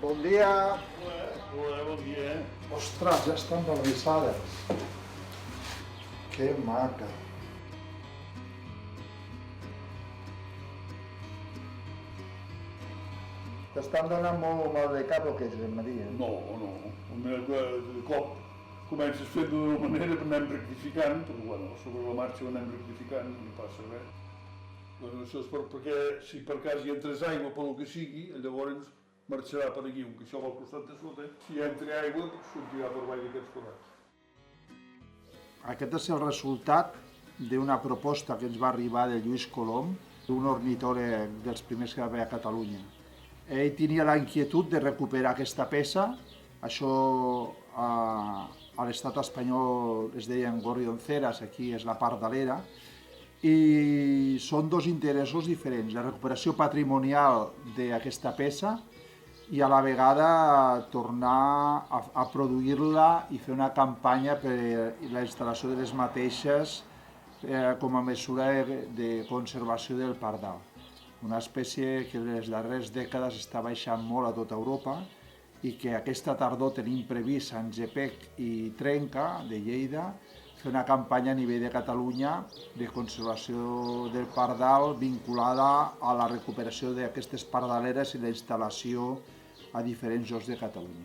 Bon dia. Hola, bon dia. Ostres, ja estan vernissades. Que maca. T'estan donant molt mal de cap o què, Josep Maria? No. De cop comences fent d'una manera, anem rectificant, però bueno, sobre la marxa anem rectificant, no passa res. Bueno, això és perquè si per cas hi entres aigua pel que sigui, llavors marxarà per aquí, que això va al costat de sota, si hi entra aigua, sortirà per baix d'aquests forats. Aquest és el resultat d'una proposta que ens va arribar de Lluís Colom, un ornitòleg dels primers que va haver a Catalunya. Ell tenia la inquietud de recuperar aquesta peça, això a l'estat espanyol es deien gorrionceres, aquí és la pardalera, i són dos interessos diferents, la recuperació patrimonial d'aquesta peça i a la vegada tornar a produir-la i fer una campanya per la instal·lació de les mateixes com a mesura de conservació del pardal. Una espècie que en les darreres dècades està baixant molt a tota Europa i que aquesta tardor tenim previst a Engepec i Trenca, de Lleida, fer una campanya a nivell de Catalunya de conservació del pardal vinculada a la recuperació d'aquestes pardaleres i la instal·lació a diferents llocs de Catalunya.